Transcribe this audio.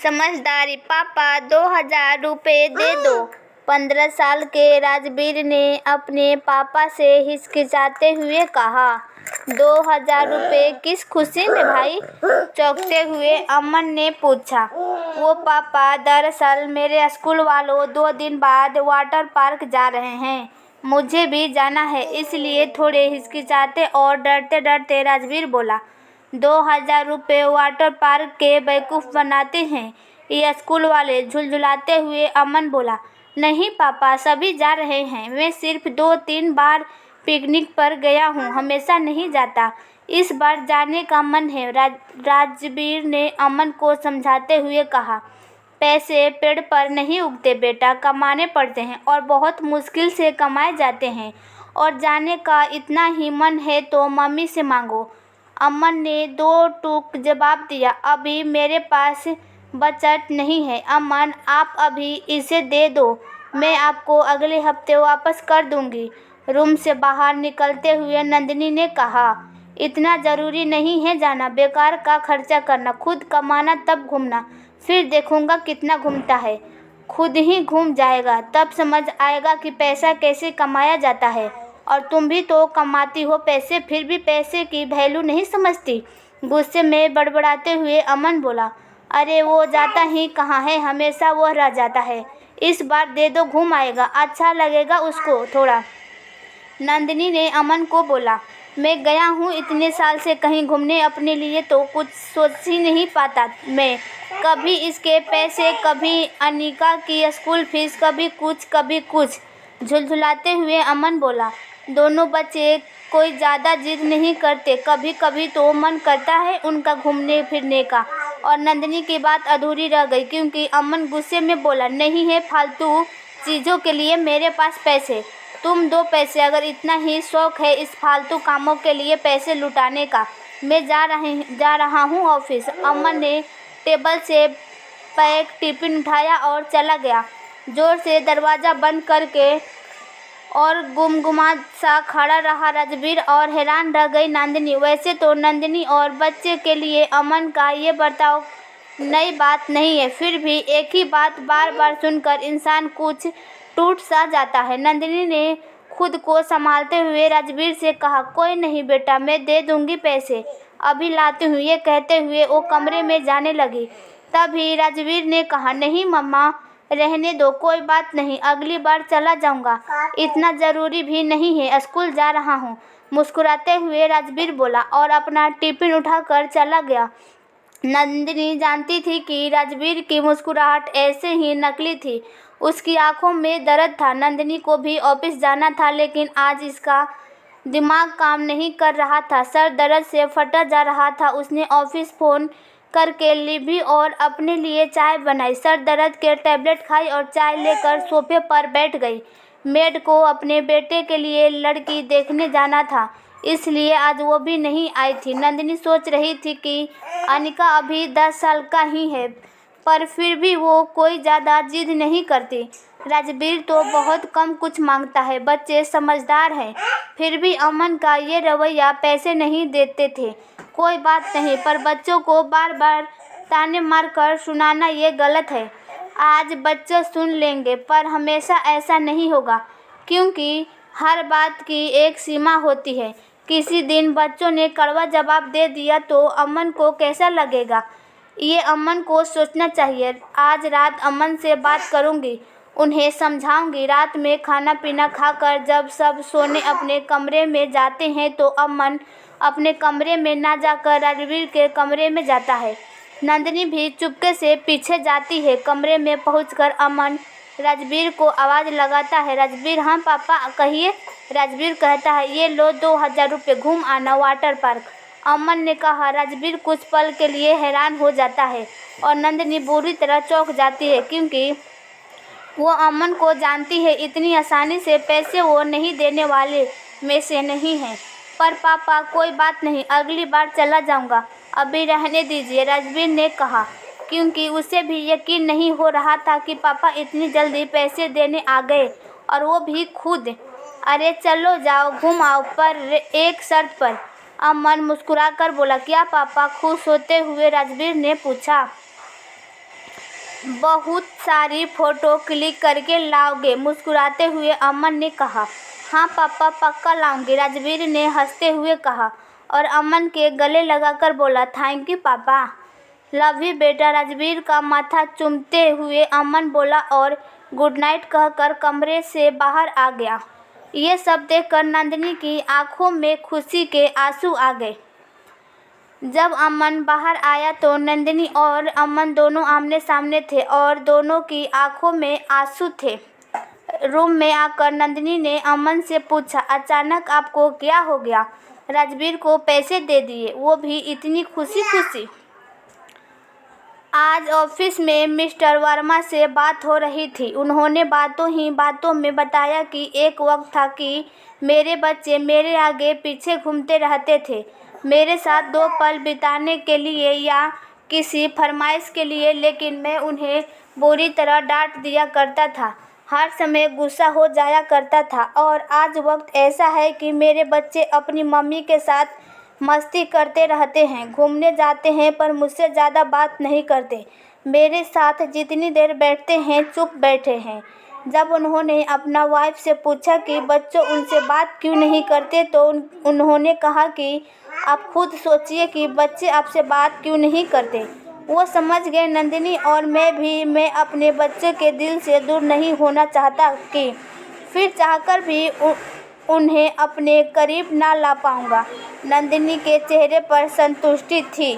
समझदारी पापा 2000 रुपये दे दो। 15 साल के राजवीर ने अपने पापा से हिचकिचाते हुए कहा। 2000 रुपये किस खुशी में भाई? चौंकते हुए अमन ने पूछा। वो पापा, दरअसल मेरे स्कूल वालों 2 दिन बाद वाटर पार्क जा रहे हैं। मुझे भी जाना है, इसलिए थोड़े हिचकिचाते और डरते डरते राजवीर बोला। 2000 रुपये वाटर पार्क के बेवकूफ़ बनाते हैं ये स्कूल वाले? झुलझुलाते हुए अमन बोला। नहीं पापा, सभी जा रहे हैं। मैं सिर्फ 2-3 बार पिकनिक पर गया हूँ, हमेशा नहीं जाता। इस बार जाने का मन है। राजवीर ने अमन को समझाते हुए कहा। पैसे पेड़ पर नहीं उगते बेटा, कमाने पड़ते हैं और बहुत मुश्किल से कमाए जाते हैं। और जाने का इतना ही मन है तो मम्मी से मांगो। अमन ने 2 टूक जवाब दिया। अभी मेरे पास बचत नहीं है अमन, आप अभी इसे दे दो, मैं आपको अगले हफ्ते वापस कर दूंगी। रूम से बाहर निकलते हुए नंदिनी ने कहा। इतना ज़रूरी नहीं है जाना, बेकार का खर्चा करना, खुद कमाना तब घूमना। फिर देखूंगा कितना घूमता है। खुद ही घूम जाएगा, तब समझ आएगा कि पैसा कैसे कमाया जाता है। और तुम भी तो कमाती हो पैसे, फिर भी पैसे की वैल्यू नहीं समझती। गुस्से में बड़बड़ाते हुए अमन बोला। अरे वो जाता ही कहाँ है, हमेशा वो रह जाता है। इस बार दे दो, घूम आएगा, अच्छा लगेगा उसको थोड़ा। नंदिनी ने अमन को बोला। मैं गया हूँ इतने साल से कहीं घूमने, अपने लिए तो कुछ सोच ही नहीं पाता मैं। कभी इसके पैसे, कभी अनिका की स्कूल फीस, कभी कुछ कभी कुछ। झुलझुलाते हुए अमन बोला। दोनों बच्चे कोई ज़्यादा जिद नहीं करते, कभी कभी तो मन करता है उनका घूमने फिरने का। और नंदिनी की बात अधूरी रह गई क्योंकि अमन गुस्से में बोला। नहीं है फालतू चीज़ों के लिए मेरे पास पैसे, तुम दो पैसे। अगर इतना ही शौक है इस फालतू कामों के लिए पैसे लुटाने का, मैं जा रहा हूँ ऑफिस। अमन ने टेबल से पैक टिफिन उठाया और चला गया। जोर से दरवाज़ा बंद करके और गुमगुमा सा खड़ा रहा राजवीर और हैरान रह गई नंदिनी। वैसे तो नंदिनी और बच्चे के लिए अमन का ये बर्ताव नई बात नहीं है, फिर भी एक ही बात बार बार सुनकर इंसान कुछ टूट सा जाता है। नंदिनी ने खुद को संभालते हुए राजवीर से कहा। कोई नहीं बेटा, मैं दे दूंगी पैसे, अभी लाती हूँ। ये कहते हुए वो कमरे में जाने लगी। तभी राजवीर ने कहा। नहीं मम्मा, रहने दो, कोई बात नहीं, अगली बार चला जाऊंगा, इतना ज़रूरी भी नहीं है, स्कूल जा रहा हूँ। मुस्कुराते हुए राजवीर बोला और अपना टिफिन उठाकर चला गया। नंदिनी जानती थी कि राजवीर की मुस्कुराहट ऐसे ही नकली थी, उसकी आंखों में दर्द था। नंदिनी को भी ऑफिस जाना था, लेकिन आज इसका दिमाग काम नहीं कर रहा था, सर दर्द से फटा जा रहा था। उसने ऑफिस फ़ोन करके ली और अपने लिए चाय बनाई, सर दर्द के टैबलेट खाई और चाय लेकर सोफे पर बैठ गई। मेड को अपने बेटे के लिए लड़की देखने जाना था, इसलिए आज वो भी नहीं आई थी। नंदिनी सोच रही थी कि अनिका अभी 10 साल का ही है, पर फिर भी वो कोई ज़्यादा जिद नहीं करती। राजवीर तो बहुत कम कुछ मांगता है, बच्चे समझदार हैं, फिर भी अमन का ये रवैया पैसे नहीं देते थे। कोई बात नहीं, पर बच्चों को बार बार ताने मारकर सुनाना ये गलत है। आज बच्चे सुन लेंगे, पर हमेशा ऐसा नहीं होगा, क्योंकि हर बात की एक सीमा होती है। किसी दिन बच्चों ने कड़वा जवाब दे दिया तो अमन को कैसा लगेगा, ये अमन को सोचना चाहिए। आज रात अमन से बात करूंगी, उन्हें समझाऊंगी। रात में खाना पीना खाकर जब सब सोने अपने कमरे में जाते हैं तो अमन अपने कमरे में ना जाकर राजवीर के कमरे में जाता है। नंदिनी भी चुपके से पीछे जाती है। कमरे में पहुंचकर अमन राजवीर को आवाज़ लगाता है। राजवीर, हाँ पापा कहिए। राजवीर कहता है, ये लो 2000 रुपये, घूम आना वाटर पार्क। अमन ने कहा। राजवीर कुछ पल के लिए हैरान हो जाता है और नंदिनी बुरी तरह चौंक जाती है, क्योंकि वो अमन को जानती है, इतनी आसानी से पैसे वो नहीं देने वाले में से नहीं है। पर पापा कोई बात नहीं, अगली बार चला जाऊंगा, अभी रहने दीजिए, राजवीर ने कहा, क्योंकि उसे भी यकीन नहीं हो रहा था कि पापा इतनी जल्दी पैसे देने आ गए, और वो भी खुद। अरे चलो जाओ, घूम आओ, पर एक शर्त पर। अमन मुस्कुराकर बोला। क्या पापा? खुश होते हुए राजवीर ने पूछा। बहुत सारी फ़ोटो क्लिक करके लाओगे? मुस्कुराते हुए अमन ने कहा। हाँ पापा, पक्का लाऊंगी, राजवीर ने हंसते हुए कहा और अमन के गले लगाकर बोला, थैंक यू पापा। लव यू बेटा, राजवीर का माथा चूमते हुए अमन बोला और गुड नाइट कहकर कमरे से बाहर आ गया। ये सब देखकर नंदिनी की आंखों में खुशी के आंसू आ गए। जब अमन बाहर आया तो नंदिनी और अमन दोनों आमने सामने थे और दोनों की आंखों में आंसू थे। रूम में आकर नंदिनी ने अमन से पूछा, अचानक आपको क्या हो गया? राजवीर को पैसे दे दिए, वो भी इतनी खुशी खुशी। आज ऑफिस में मिस्टर वर्मा से बात हो रही थी। उन्होंने बातों ही बातों में बताया कि एक वक्त था कि मेरे बच्चे मेरे आगे पीछे घूमते रहते थे, मेरे साथ 2 पल बिताने के लिए या किसी फरमाइश के लिए, लेकिन मैं उन्हें बुरी तरह डांट दिया करता था, हर समय गुस्सा हो जाया करता था। और आज वक्त ऐसा है कि मेरे बच्चे अपनी मम्मी के साथ मस्ती करते रहते हैं, घूमने जाते हैं, पर मुझसे ज़्यादा बात नहीं करते। मेरे साथ जितनी देर बैठते हैं चुप बैठे हैं। जब उन्होंने अपना वाइफ से पूछा कि बच्चों उनसे बात क्यों नहीं करते, तो उन्होंने कहा कि आप खुद सोचिए कि बच्चे आपसे बात क्यों नहीं करते। वो समझ गए नंदिनी और मैं अपने बच्चे के दिल से दूर नहीं होना चाहता कि फिर चाहकर भी उन्हें अपने करीब ना ला पाऊंगा। नंदिनी के चेहरे पर संतुष्टि थी।